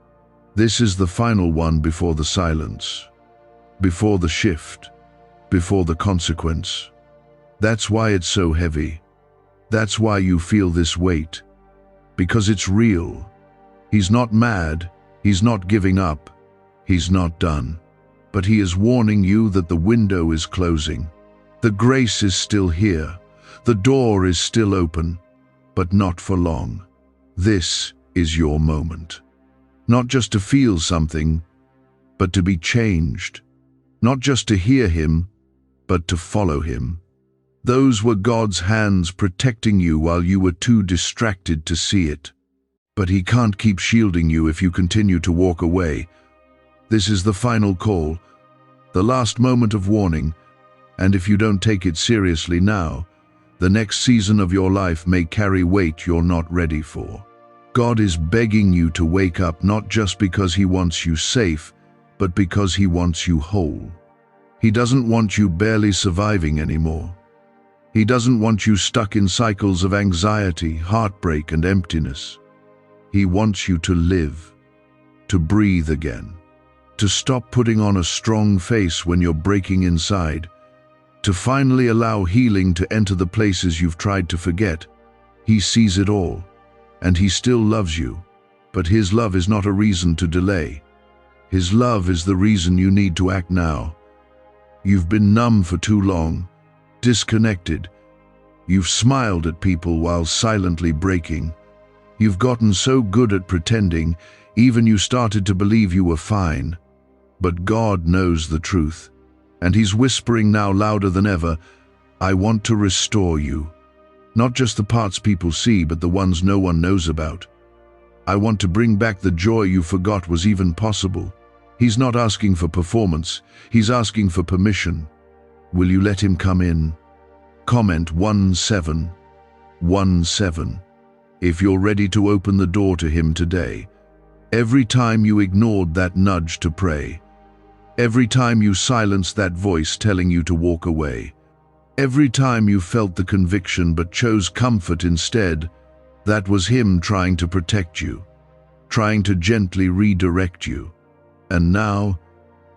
This is the final one before the silence, before the shift, before the consequence. That's why it's so heavy. That's why you feel this weight. Because it's real. He's not mad. He's not giving up. He's not done. But He is warning you that the window is closing. The grace is still here. The door is still open, but not for long. This is your moment. Not just to feel something, but to be changed. Not just to hear Him, but to follow Him. Those were God's hands protecting you while you were too distracted to see it. But He can't keep shielding you if you continue to walk away. This is the final call, the last moment of warning, and if you don't take it seriously now, the next season of your life may carry weight you're not ready for. God is begging you to wake up, not just because He wants you safe, but because He wants you whole. He doesn't want you barely surviving anymore. He doesn't want you stuck in cycles of anxiety, heartbreak, and emptiness. He wants you to live, to breathe again, to stop putting on a strong face when you're breaking inside, to finally allow healing to enter the places you've tried to forget. He sees it all, and He still loves you, but His love is not a reason to delay. His love is the reason you need to act now. You've been numb for too long, disconnected. You've smiled at people while silently breaking. You've gotten so good at pretending, even you started to believe you were fine. But God knows the truth, and He's whispering now louder than ever, I want to restore you. Not just the parts people see, but the ones no one knows about. I want to bring back the joy you forgot was even possible. He's not asking for performance, He's asking for permission. Will you let Him come in? Comment 1717 if you're ready to open the door to Him today. Every time you ignored that nudge to pray, every time you silenced that voice telling you to walk away, every time you felt the conviction but chose comfort instead, that was Him trying to protect you, trying to gently redirect you. And now,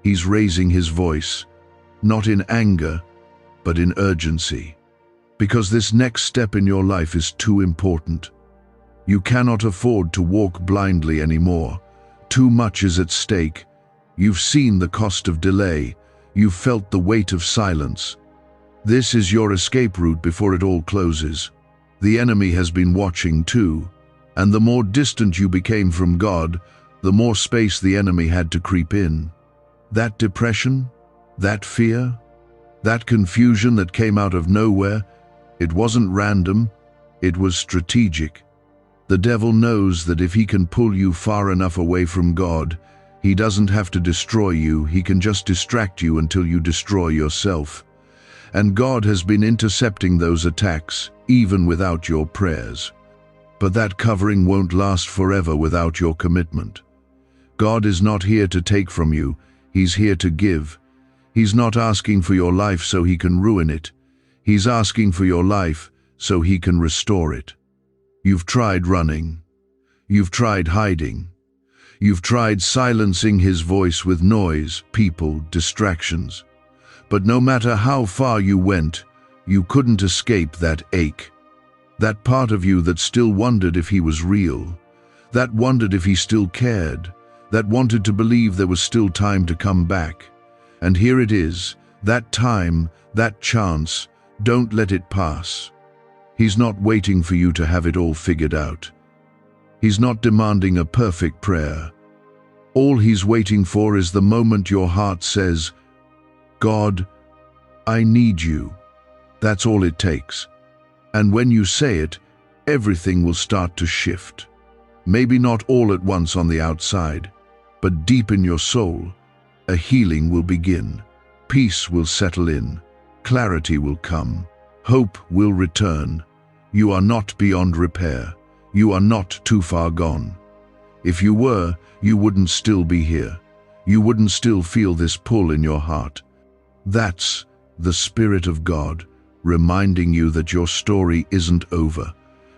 He's raising His voice, not in anger, but in urgency. Because this next step in your life is too important. You cannot afford to walk blindly anymore. Too much is at stake. You've seen the cost of delay. You've felt the weight of silence. This is your escape route before it all closes. The enemy has been watching too. And the more distant you became from God, the more space the enemy had to creep in. That depression, that fear, that confusion that came out of nowhere, it wasn't random, it was strategic. The devil knows that if he can pull you far enough away from God, he doesn't have to destroy you, he can just distract you until you destroy yourself. And God has been intercepting those attacks, even without your prayers. But that covering won't last forever without your commitment. God is not here to take from you, He's here to give. He's not asking for your life so He can ruin it. He's asking for your life so He can restore it. You've tried running. You've tried hiding. You've tried silencing His voice with noise, people, distractions. But no matter how far you went, you couldn't escape that ache. That part of you that still wondered if He was real, that wondered if He still cared, that wanted to believe there was still time to come back. And here it is, that time, that chance, don't let it pass. He's not waiting for you to have it all figured out. He's not demanding a perfect prayer. All He's waiting for is the moment your heart says, God, I need you. That's all it takes. And when you say it, everything will start to shift. Maybe not all at once on the outside, but deep in your soul, a healing will begin. Peace will settle in. Clarity will come. Hope will return. You are not beyond repair. You are not too far gone. If you were, you wouldn't still be here. You wouldn't still feel this pull in your heart. That's the Spirit of God reminding you that your story isn't over,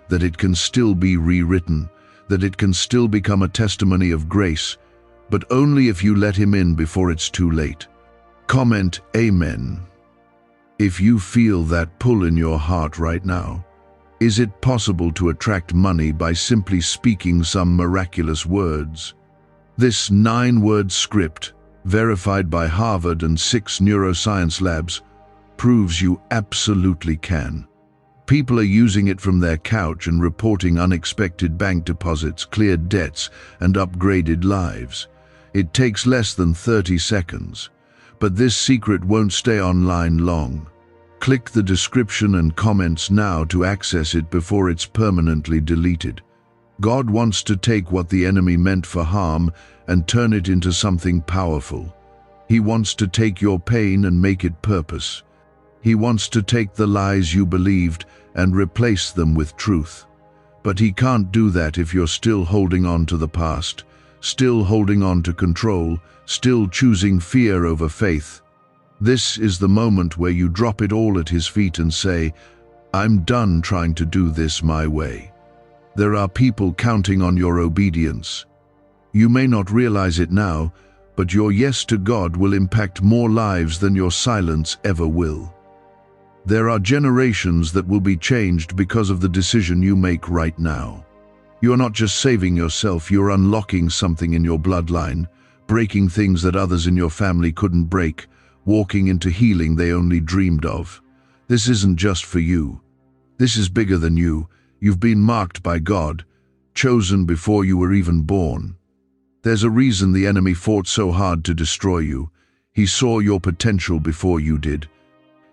that it can still be rewritten, that it can still become a testimony of grace, but only if you let Him in before it's too late. Comment Amen if you feel that pull in your heart right now. Is it possible to attract money by simply speaking some miraculous words? This 9-word script, verified by Harvard and 6 neuroscience labs, proves you absolutely can. People are using it from their couch and reporting unexpected bank deposits, cleared debts, and upgraded lives. It takes less than 30 seconds. But this secret won't stay online long. Click the description and comments now to access it before it's permanently deleted. God wants to take what the enemy meant for harm and turn it into something powerful. He wants to take your pain and make it purpose. He wants to take the lies you believed and replace them with truth. But He can't do that if you're still holding on to the past, still holding on to control, still choosing fear over faith. This is the moment where you drop it all at His feet and say, I'm done trying to do this my way. There are people counting on your obedience. You may not realize it now, but your yes to God will impact more lives than your silence ever will. There are generations that will be changed because of the decision you make right now. You're not just saving yourself, you're unlocking something in your bloodline, breaking things that others in your family couldn't break, walking into healing they only dreamed of. This isn't just for you. This is bigger than you. You've been marked by God, chosen before you were even born. There's a reason the enemy fought so hard to destroy you. He saw your potential before you did.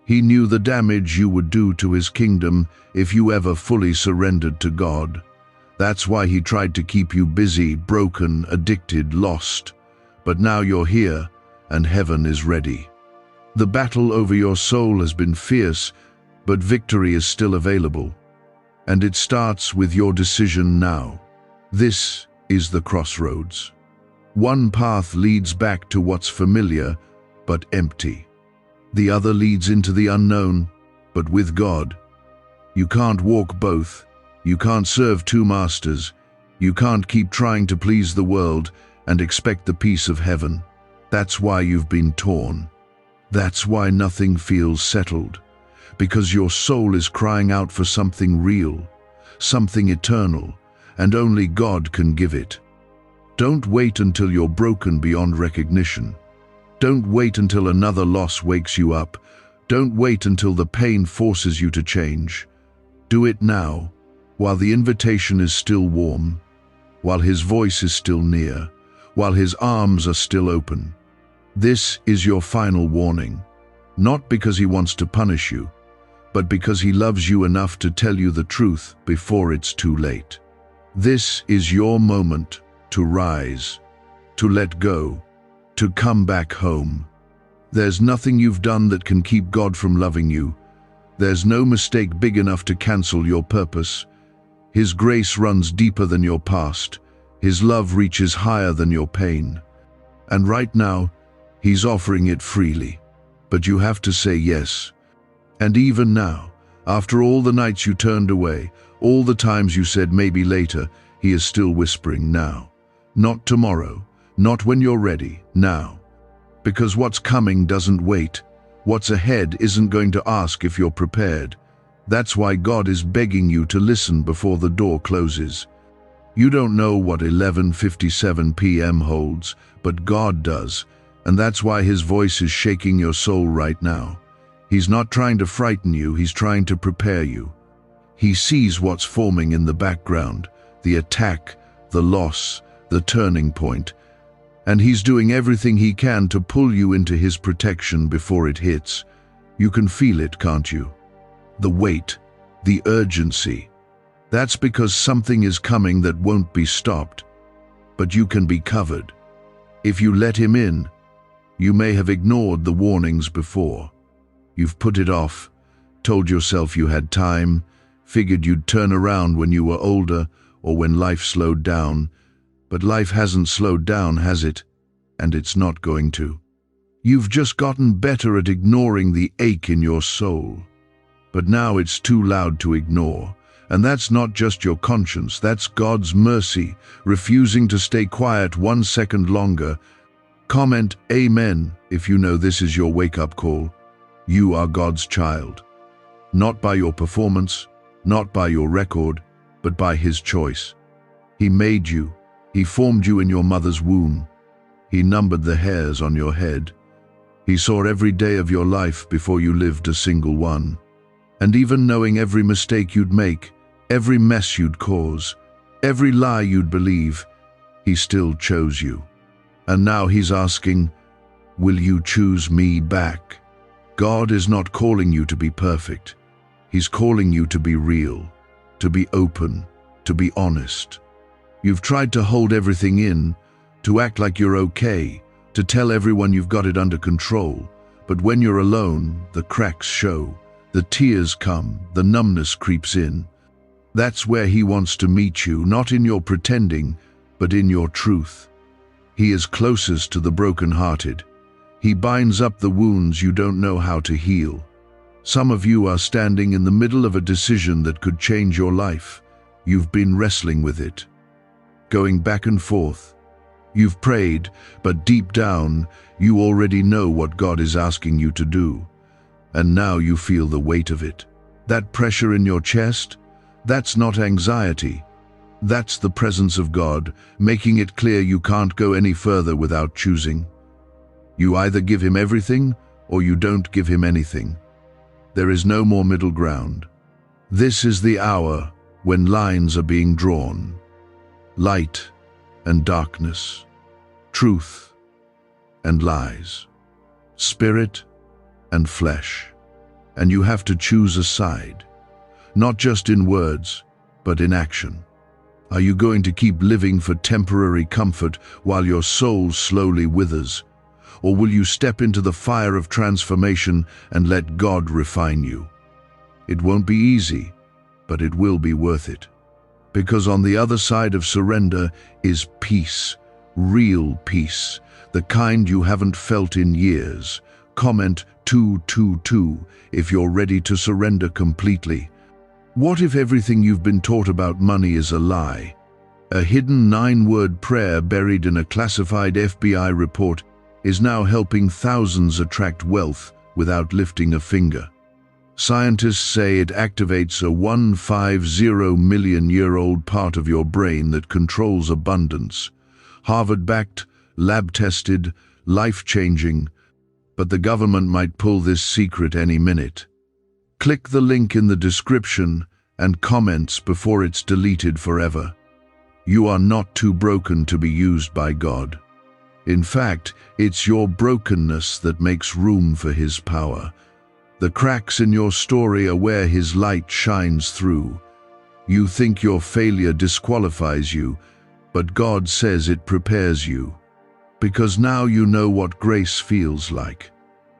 He knew the damage you would do to His kingdom if you ever fully surrendered to God. That's why he tried to keep you busy, broken, addicted, lost. But now you're here, and heaven is ready. The battle over your soul has been fierce, but victory is still available. And it starts with your decision now. This is the crossroads. One path leads back to what's familiar, but empty. The other leads into the unknown, but with God. You can't walk both. You can't serve two masters. You can't keep trying to please the world and expect the peace of heaven. That's why you've been torn. That's why nothing feels settled. Because your soul is crying out for something real, something eternal, and only God can give it. Don't wait until you're broken beyond recognition. Don't wait until another loss wakes you up. Don't wait until the pain forces you to change. Do it now, while the invitation is still warm, while his voice is still near, while his arms are still open. This is your final warning, not because he wants to punish you, but because he loves you enough to tell you the truth before it's too late. This is your moment to rise, to let go, to come back home. There's nothing you've done that can keep God from loving you. There's no mistake big enough to cancel your purpose. His grace runs deeper than your past. His love reaches higher than your pain. And right now, he's offering it freely. But you have to say yes. And even now, after all the nights you turned away, all the times you said maybe later, he is still whispering now. Not tomorrow, not when you're ready, now. Because what's coming doesn't wait. What's ahead isn't going to ask if you're prepared. That's why God is begging you to listen before the door closes. You don't know what 11:57 p.m. holds, but God does, and that's why his voice is shaking your soul right now. He's not trying to frighten you, he's trying to prepare you. He sees what's forming in the background, the attack, the loss, the turning point, and he's doing everything he can to pull you into his protection before it hits. You can feel it, can't you? The weight, the urgency. That's because something is coming that won't be stopped. But you can be covered. If you let him in, you may have ignored the warnings before. You've put it off, told yourself you had time, figured you'd turn around when you were older or when life slowed down. But life hasn't slowed down, has it? And it's not going to. You've just gotten better at ignoring the ache in your soul. But now it's too loud to ignore. And that's not just your conscience, that's God's mercy, refusing to stay quiet 1 second longer. Comment Amen if you know this is your wake-up call. You are God's child. Not by your performance, not by your record, but by his choice. He made you. He formed you in your mother's womb. He numbered the hairs on your head. He saw every day of your life before you lived a single one. And even knowing every mistake you'd make, every mess you'd cause, every lie you'd believe, he still chose you. And now he's asking, will you choose me back? God is not calling you to be perfect. He's calling you to be real, to be open, to be honest. You've tried to hold everything in, to act like you're okay, to tell everyone you've got it under control. But when you're alone, the cracks show, the tears come, the numbness creeps in. That's where he wants to meet you, not in your pretending, but in your truth. He is closest to the brokenhearted. He binds up the wounds you don't know how to heal. Some of you are standing in the middle of a decision that could change your life. You've been wrestling with it, going back and forth. You've prayed, but deep down, you already know what God is asking you to do. And now you feel the weight of it. That pressure in your chest, that's not anxiety. That's the presence of God, making it clear you can't go any further without choosing. You either give him everything, or you don't give him anything. There is no more middle ground. This is the hour when lines are being drawn. Light and darkness, truth and lies, spirit and flesh. And you have to choose a side, not just in words, but in action. Are you going to keep living for temporary comfort while your soul slowly withers? Or will you step into the fire of transformation and let God refine you? It won't be easy, but it will be worth it. Because on the other side of surrender is peace, real peace, the kind you haven't felt in years. Comment 222 if you're ready to surrender completely. What if everything you've been taught about money is a lie? A hidden 9-word prayer buried in a classified FBI report is now helping thousands attract wealth without lifting a finger. Scientists say it activates a 150-million-year-old part of your brain that controls abundance. Harvard-backed, lab-tested, life-changing, but the government might pull this secret any minute. Click the link in the description and comments before it's deleted forever. You are not too broken to be used by God. In fact, it's your brokenness that makes room for His power. The cracks in your story are where His light shines through. You think your failure disqualifies you, but God says it prepares you. Because now you know what grace feels like.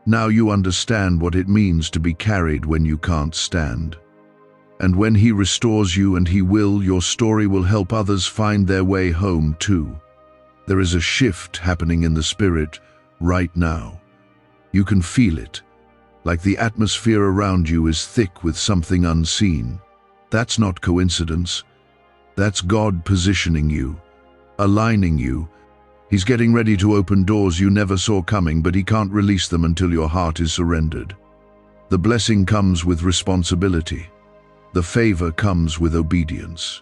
Now you understand what it means to be carried when you can't stand. And when He restores you, and He will, your story will help others find their way home too. There is a shift happening in the spirit right now. You can feel it, like the atmosphere around you is thick with something unseen. That's not coincidence. That's God positioning you, aligning you. He's getting ready to open doors you never saw coming, but He can't release them until your heart is surrendered. The blessing comes with responsibility. The favor comes with obedience.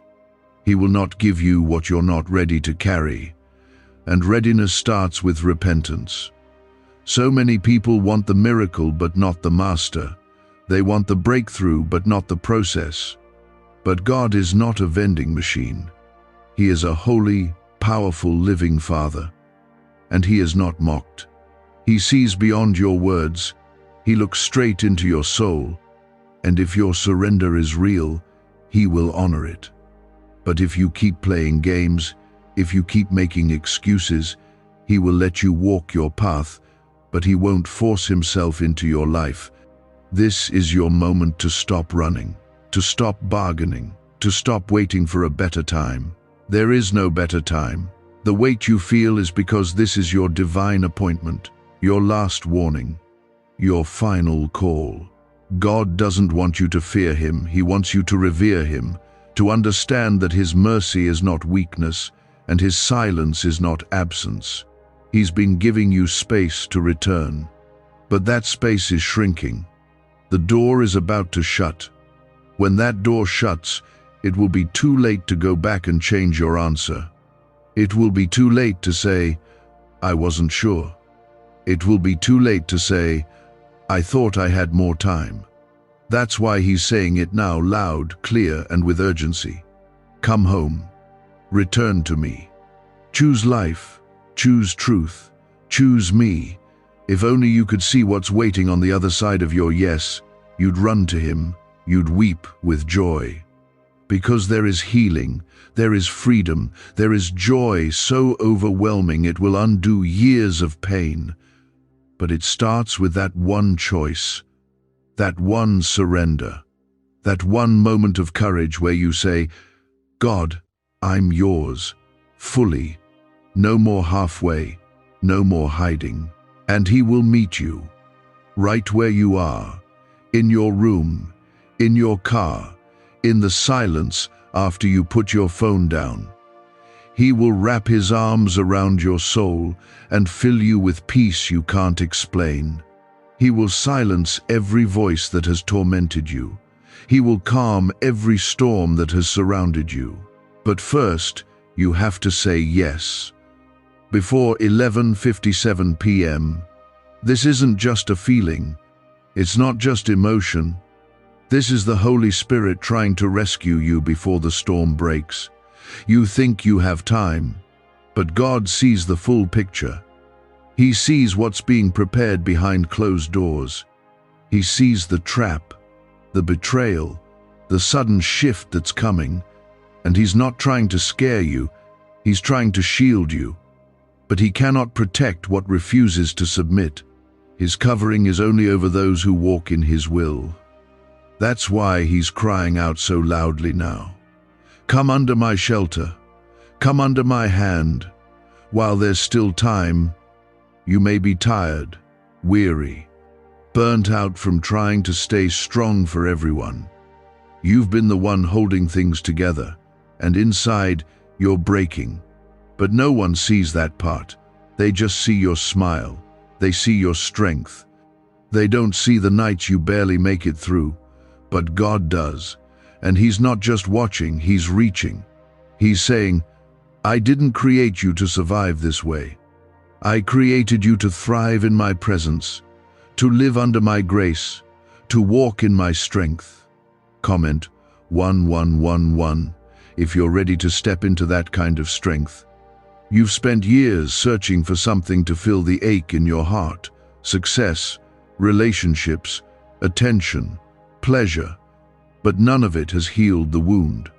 He will not give you what you're not ready to carry. And readiness starts with repentance. So many people want the miracle but not the master. They want the breakthrough but not the process. But God is not a vending machine. He is a holy, powerful, living Father. And He is not mocked. He sees beyond your words. He looks straight into your soul. And if your surrender is real, He will honor it. But if you keep playing games, if you keep making excuses, He will let you walk your path, but He won't force Himself into your life. This is your moment to stop running, to stop bargaining, to stop waiting for a better time. There is no better time. The weight you feel is because this is your divine appointment, your last warning, your final call. God doesn't want you to fear Him. He wants you to revere Him, to understand that His mercy is not weakness and His silence is not absence. He's been giving you space to return, but that space is shrinking. The door is about to shut. When that door shuts, it will be too late to go back and change your answer. It will be too late to say, "I wasn't sure." It will be too late to say, "I thought I had more time." That's why He's saying it now, loud, clear, and with urgency. Come home. Return to me. Choose life. Choose truth. Choose me. If only you could see what's waiting on the other side of your yes, you'd run to Him. You'd weep with joy. Because there is healing, there is freedom, there is joy so overwhelming it will undo years of pain. But it starts with that one choice, that one surrender, that one moment of courage where you say, "God, I'm yours, fully, no more halfway, no more hiding." And He will meet you, right where you are, in your room, in your car, in the silence after you put your phone down. He will wrap His arms around your soul and fill you with peace you can't explain. He will silence every voice that has tormented you. He will calm every storm that has surrounded you. But first, you have to say yes. Before 11:57 p.m., this isn't just a feeling. It's not just emotion. This is the Holy Spirit trying to rescue you before the storm breaks. You think you have time, but God sees the full picture. He sees what's being prepared behind closed doors. He sees the trap, the betrayal, the sudden shift that's coming, and He's not trying to scare you, He's trying to shield you. But He cannot protect what refuses to submit. His covering is only over those who walk in His will. That's why He's crying out so loudly now. Come under my shelter. Come under my hand. While there's still time, you may be tired, weary, burnt out from trying to stay strong for everyone. You've been the one holding things together, and inside, you're breaking. But no one sees that part. They just see your smile. They see your strength. They don't see the nights you barely make it through. But God does. And He's not just watching, He's reaching. He's saying, "I didn't create you to survive this way. I created you to thrive in my presence, to live under my grace, to walk in my strength." Comment, 1111, if you're ready to step into that kind of strength. You've spent years searching for something to fill the ache in your heart: success, relationships, attention, pleasure. But none of it has healed the wound.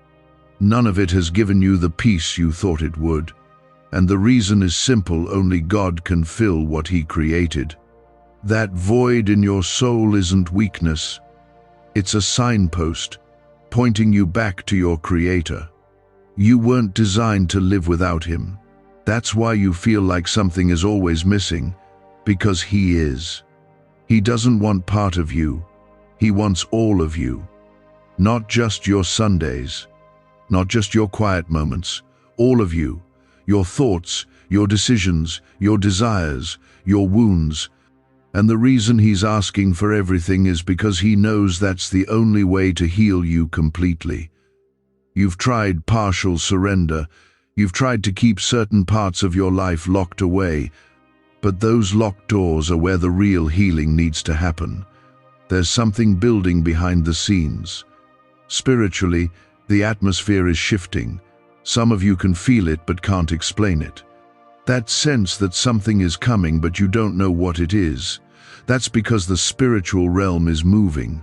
None of it has given you the peace you thought it would. And the reason is simple: only God can fill what He created. That void in your soul isn't weakness. It's a signpost pointing you back to your Creator. You weren't designed to live without Him. That's why you feel like something is always missing, because He is. He doesn't want part of you. He wants all of you. Not just your Sundays, not just your quiet moments, all of you. Your thoughts, your decisions, your desires, your wounds. And the reason He's asking for everything is because He knows that's the only way to heal you completely. You've tried partial surrender. You've tried to keep certain parts of your life locked away. But those locked doors are where the real healing needs to happen. There's something building behind the scenes. Spiritually, the atmosphere is shifting. Some of you can feel it but can't explain it. That sense that something is coming but you don't know what it is, that's because the spiritual realm is moving.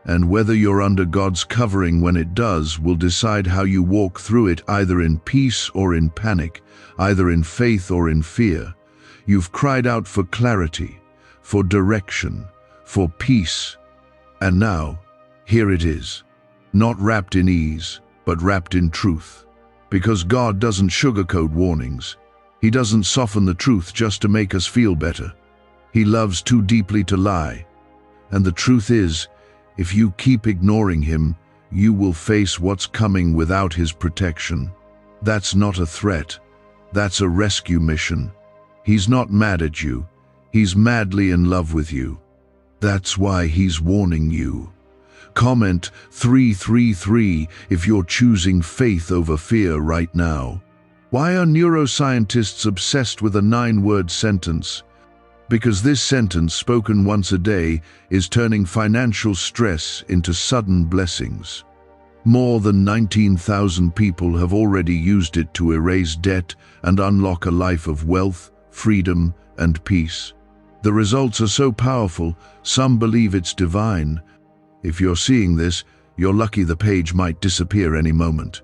And whether you're under God's covering when it does will decide how you walk through it, either in peace or in panic, either in faith or in fear. You've cried out for clarity, for direction, for peace. And now, here it is. Not wrapped in ease, but wrapped in truth. Because God doesn't sugarcoat warnings. He doesn't soften the truth just to make us feel better. He loves too deeply to lie. And the truth is, if you keep ignoring Him, you will face what's coming without His protection. That's not a threat. That's a rescue mission. He's not mad at you. He's madly in love with you. That's why He's warning you. Comment 333 if you're choosing faith over fear right now. Why are neuroscientists obsessed with a 9-word sentence? Because this sentence, spoken once a day, is turning financial stress into sudden blessings. More than 19,000 people have already used it to erase debt and unlock a life of wealth, freedom, and peace. The results are so powerful, some believe it's divine. If you're seeing this, you're lucky. The page might disappear any moment.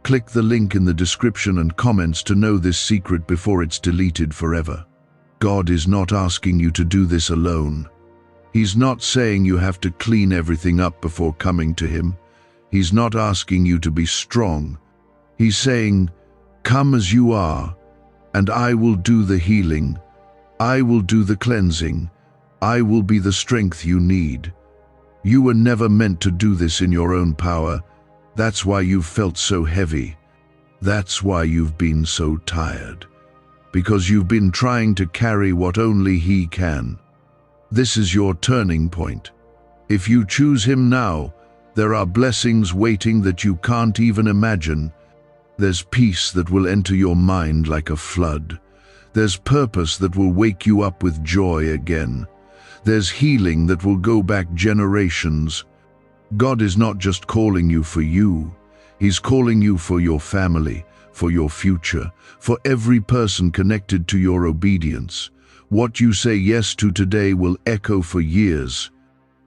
Click the link in the description and comments to know this secret before it's deleted forever. God is not asking you to do this alone. He's not saying you have to clean everything up before coming to Him. He's not asking you to be strong. He's saying, "Come as you are, and I will do the healing. I will do the cleansing. I will be the strength you need." You were never meant to do this in your own power. That's why you've felt so heavy. That's why you've been so tired. Because you've been trying to carry what only He can. This is your turning point. If you choose Him now, there are blessings waiting that you can't even imagine. There's peace that will enter your mind like a flood. There's purpose that will wake you up with joy again. There's healing that will go back generations. God is not just calling you for you. He's calling you for your family, for your future, for every person connected to your obedience. What you say yes to today will echo for years.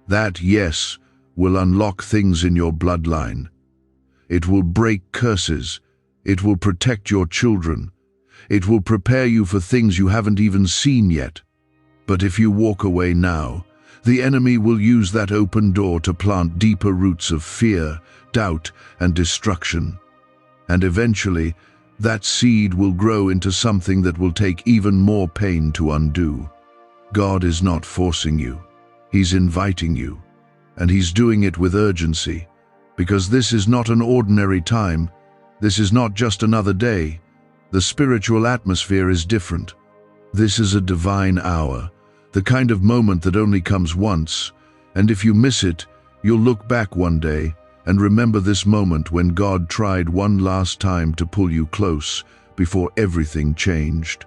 That yes will unlock things in your bloodline. It will break curses. It will protect your children. It will prepare you for things you haven't even seen yet. But if you walk away now, the enemy will use that open door to plant deeper roots of fear, doubt, and destruction. And eventually, that seed will grow into something that will take even more pain to undo. God is not forcing you. He's inviting you. And He's doing it with urgency, because this is not an ordinary time. This is not just another day. The spiritual atmosphere is different. This is a divine hour, the kind of moment that only comes once. And if you miss it, you'll look back one day and remember this moment when God tried one last time to pull you close before everything changed.